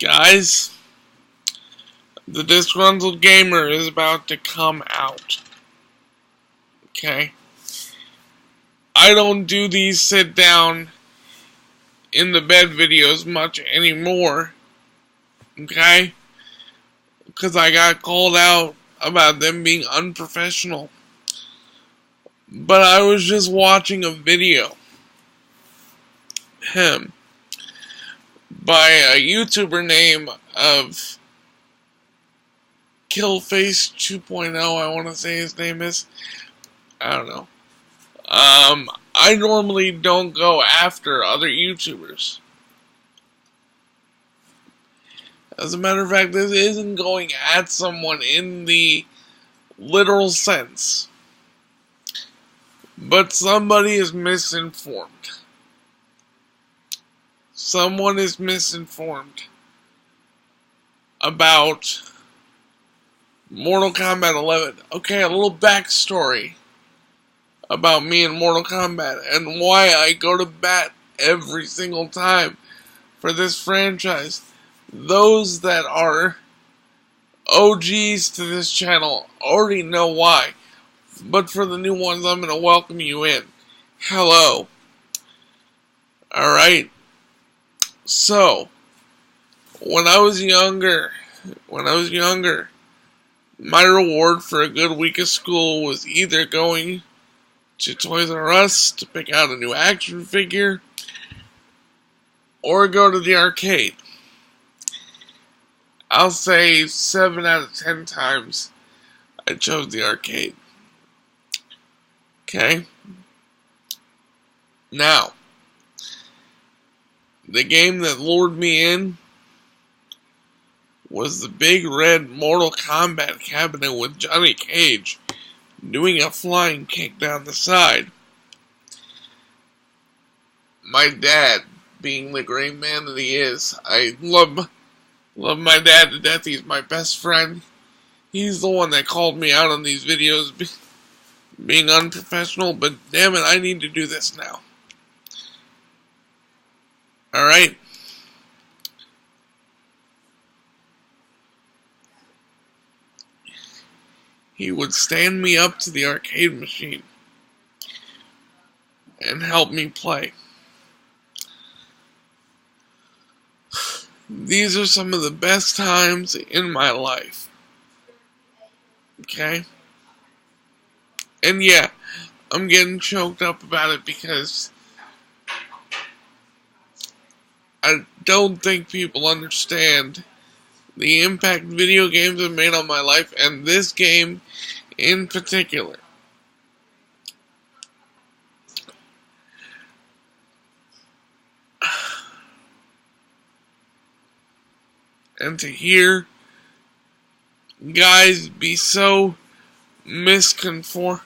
Guys, the disgruntled gamer is about to come out. Okay? I don't do these sit down in the bed videos much anymore. Okay? Because I got called out about them being unprofessional. But I was just watching a video by a YouTuber name of Killface 2.0, I want to say his name is. I don't know. I normally don't go after other YouTubers. As a matter of fact, this isn't going at someone in the literal sense. But somebody is misinformed. Someone is misinformed about Mortal Kombat 11. Okay, a little backstory about me and Mortal Kombat and why I go to bat every single time for this franchise. Those that are OGs to this channel already know why. But for the new ones, I'm going to welcome you in. Hello. Alright. So, when I was younger, my reward for a good week of school was either going to Toys R Us to pick out a new action figure, or go to the arcade. I'll say 7 out of 10 times I chose the arcade. Okay? Now, the game that lured me in was the big red Mortal Kombat cabinet with Johnny Cage doing a flying kick down the side. My dad, being the great man that he is, I love my dad to death. He's my best friend. He's the one that called me out on these videos being unprofessional, but damn it, I need to do this now. Alright? He would stand me up to the arcade machine and help me play. These are some of the best times in my life. Okay? And yeah, I'm getting choked up about it because I don't think people understand the impact video games have made on my life, and this game in particular. And to hear guys be so misinformed.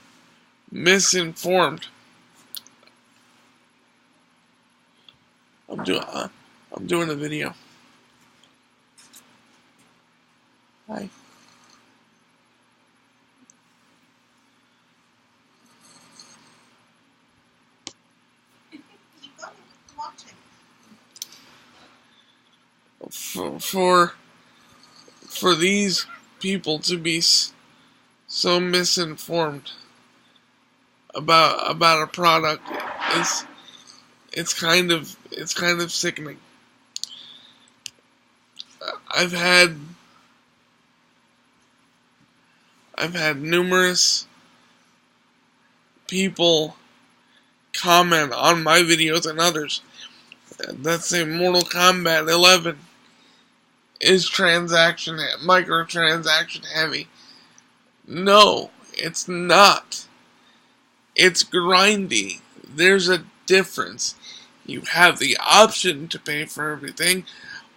I'm doing a video. Hi. For these people to be so misinformed about a product, it's kind of sickening. I've had numerous people comment on my videos and others that say Mortal Kombat 11 is microtransaction heavy. No, it's not. It's grindy. There's a difference. You have the option to pay for everything,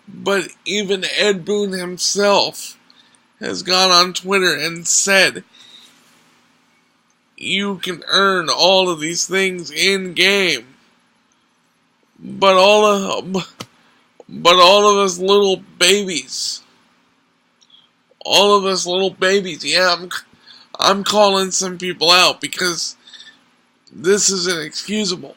but even Ed Boon himself has gone on Twitter and said you can earn all of these things in game, but all of us little babies, yeah, I'm calling some people out because this is inexcusable.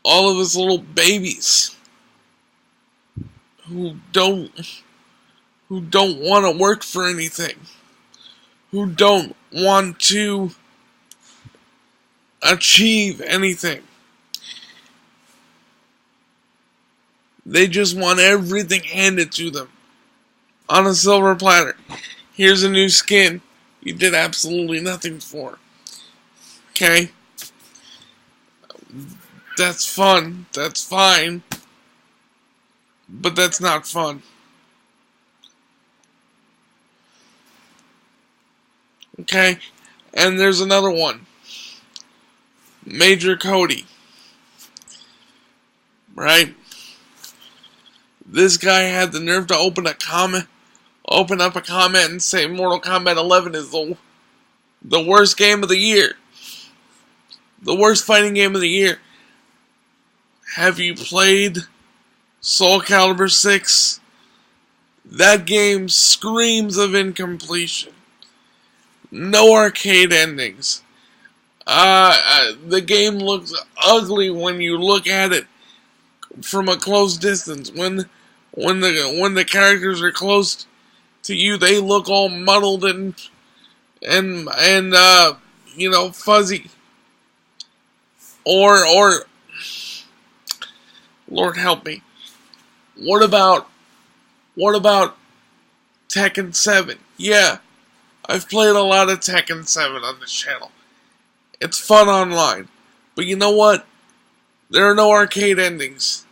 all of us little babies who don't want to work for anything, who don't want to achieve anything. They just want everything handed to them on a silver platter. Here's a new skin you did absolutely nothing for. Okay? That's fun. That's fine. But that's not fun. Okay? And there's another one. Major Cody. Right? This guy had the nerve to open up a comment and say Mortal Kombat 11 is the worst game of the year. The worst fighting game of the year. Have you played Soul Calibur 6? That game screams of incompletion. No arcade endings. The game looks ugly when you look at it from a close distance. When the characters are close to you, they look all muddled and fuzzy. Or Lord help me. What about Tekken 7? Yeah, I've played a lot of Tekken 7 on this channel. It's fun online. But you know what? There are no arcade endings.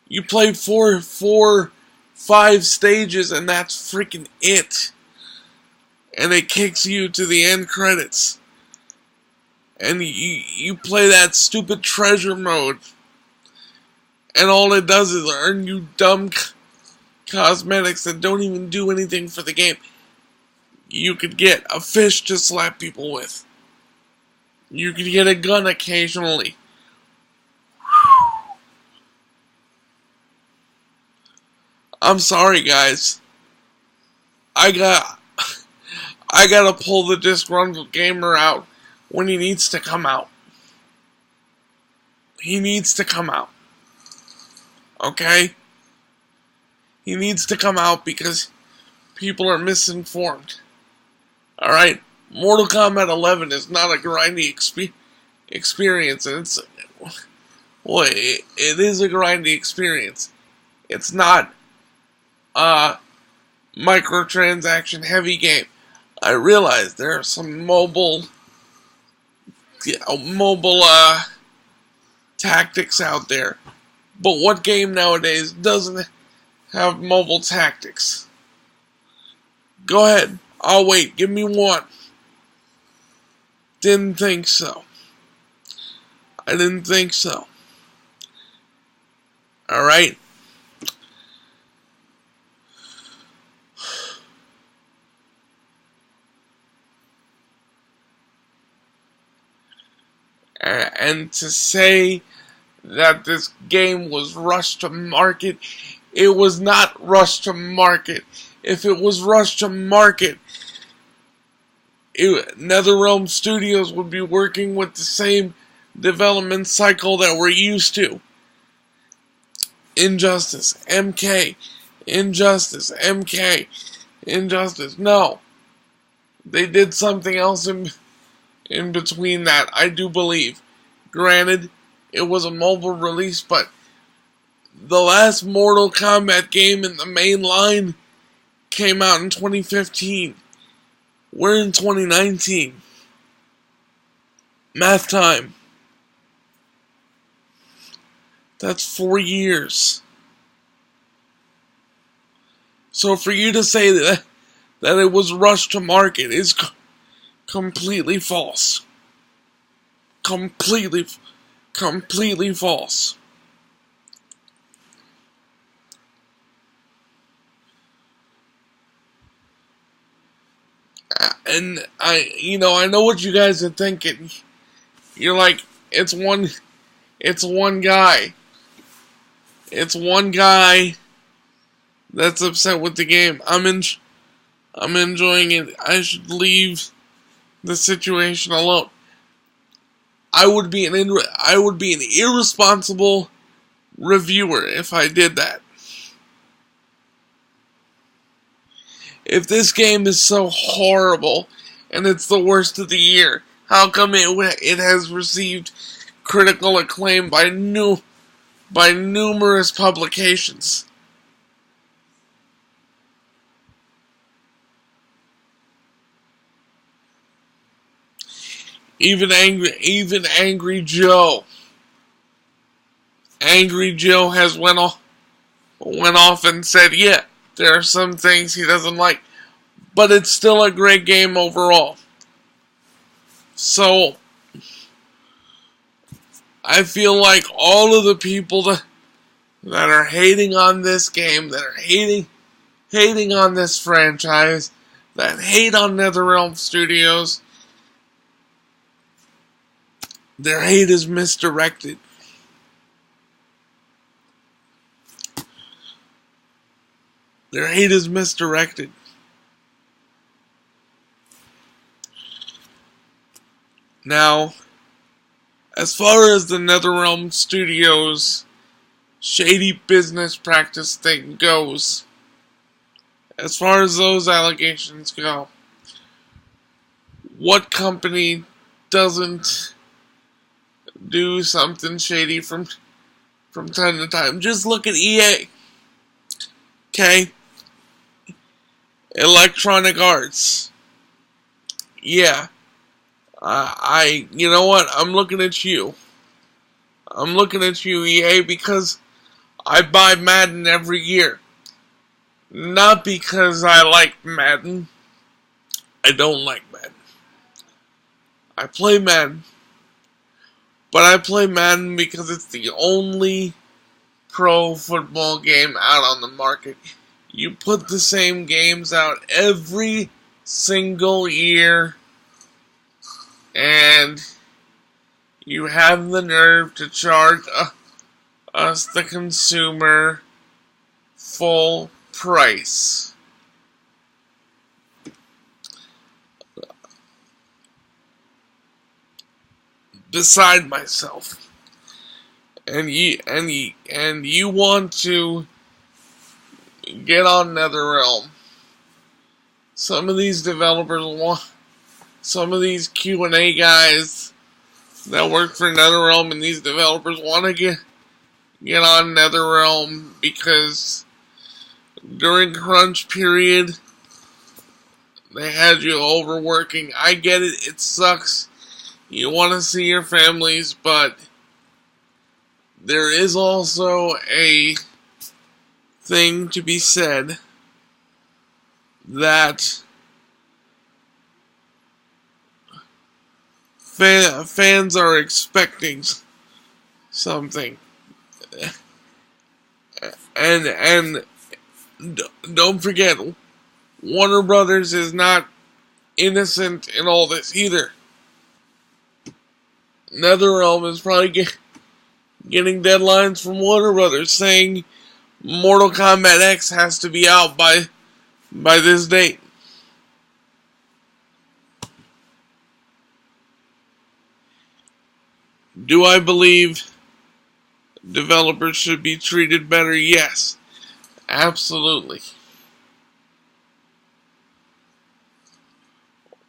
You play 5 stages and that's freaking it. And it kicks you to the end credits. And you play that stupid treasure mode. And all it does is earn you dumb cosmetics that don't even do anything for the game. You could get a fish to slap people with. You could get a gun occasionally. I'm sorry, guys. I gotta pull the disgruntled gamer out when he needs to come out. He needs to come out. Okay? He needs to come out because people are misinformed. Alright? Mortal Kombat 11 is not a grindy experience. And it is a grindy experience. It's not a microtransaction heavy game. I realize there are some mobile tactics out there. But what game nowadays doesn't have mobile tactics? Go ahead. I'll wait. Give me one. Didn't think so. I didn't think so. Alright? And to say that this game was rushed to market, it was not rushed to market. If it was rushed to market, NetherRealm Studios would be working with the same development cycle that we're used to. Injustice, MK, Injustice, MK, Injustice. No. They did something else in between that, I do believe. Granted, it was a mobile release, but the last Mortal Kombat game in the main line came out in 2015. We're in 2019. Math time. That's 4 years. So for you to say that it was rushed to market is completely false. Completely false. And I know what you guys are thinking. You're like, it's one guy. It's one guy that's upset with the game. I'm enjoying it. I should leave the situation alone. I would be an irresponsible reviewer if I did that. If this game is so horrible and it's the worst of the year, how come it has received critical acclaim by numerous publications? Even Angry Joe has went off and said, yeah, there are some things he doesn't like, but it's still a great game overall. So I feel like all of the people that are hating on this game, that are hating on this franchise, that hate on NetherRealm Studios, their hate is misdirected. Their hate is misdirected. Now, as far as the NetherRealm Studios shady business practice thing goes, as far as those allegations go, what company doesn't do something shady from time to time? Just look at EA. Okay? Electronic Arts. Yeah. You know what? I'm looking at you. I'm looking at you, EA, because I buy Madden every year. Not because I like Madden. I don't like Madden. I play Madden. But I play Madden because it's the only pro football game out on the market. You put the same games out every single year, and you have the nerve to charge us, the consumer, full price. Beside myself. And you want to get on NetherRealm. Some of these developers some of these Q&A guys that work for NetherRealm, and these developers want to get on NetherRealm because during crunch period they had you overworking. I get it, it sucks. You want to see your families, but there is also a thing to be said that fans are expecting something. And don't forget, Warner Brothers is not innocent in all this either. NetherRealm is probably getting deadlines from Warner Brothers saying Mortal Kombat X has to be out by this date. Do I believe developers should be treated better? Yes, absolutely.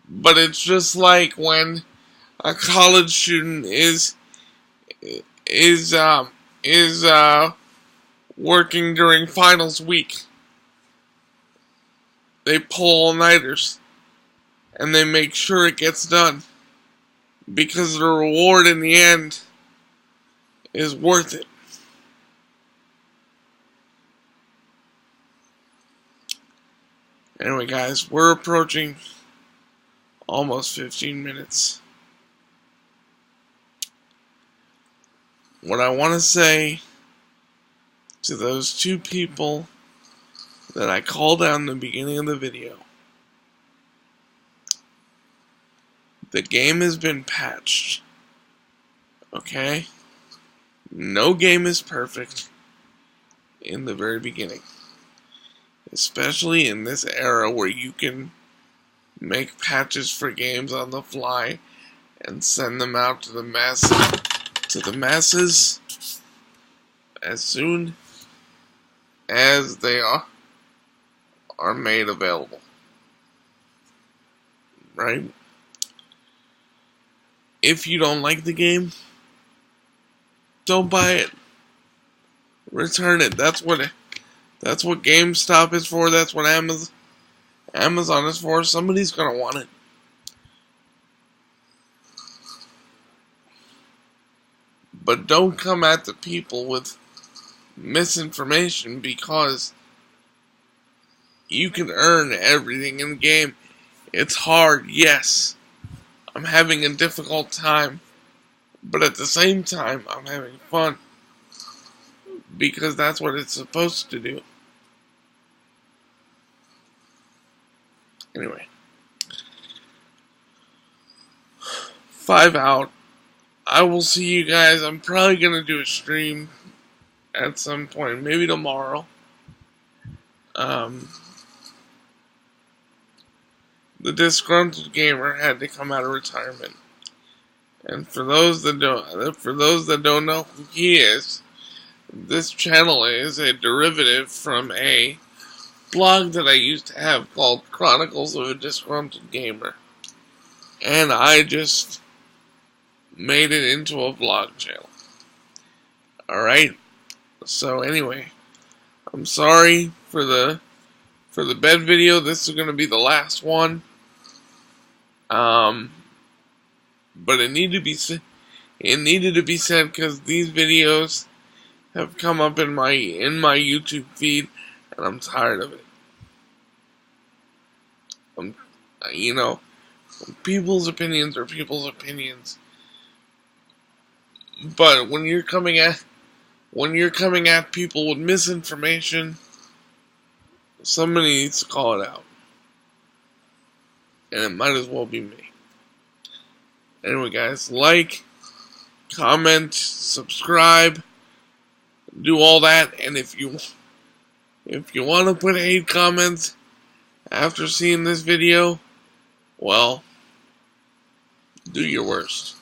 But it's just like when a college student is working during finals week. They pull all-nighters and they make sure it gets done because the reward in the end is worth it. Anyway, guys, we're approaching almost 15 minutes. What I want to say to those two people that I called out in the beginning of the video: the game has been patched. Okay? No game is perfect in the very beginning. Especially in this era where you can make patches for games on the fly and send them out to the masses as soon as they are made available. Right? If you don't like the game, don't buy it. Return it. That's what GameStop is for. That's what Amazon is for. Somebody's gonna want it. But don't come at the people with misinformation, because you can earn everything in the game. It's hard, yes. I'm having a difficult time, but at the same time, I'm having fun, because that's what it's supposed to do. Anyway, 5 out. I will see you guys. I'm probably going to do a stream at some point, maybe tomorrow. The disgruntled gamer had to come out of retirement, and for those that don't know who he is, this channel is a derivative from a blog that I used to have called Chronicles of a Disgruntled Gamer, and I just made it into a vlog channel. Alright, so anyway, I'm sorry for the bed video. This is going to be the last one. But it needed to be said because these videos have come up in my YouTube feed, and I'm tired of it. People's opinions are people's opinions. But when you're coming at people with misinformation, somebody needs to call it out. And it might as well be me. Anyway, guys, like, comment, subscribe, do all that, and if you want to put hate comments after seeing this video, well, do your worst.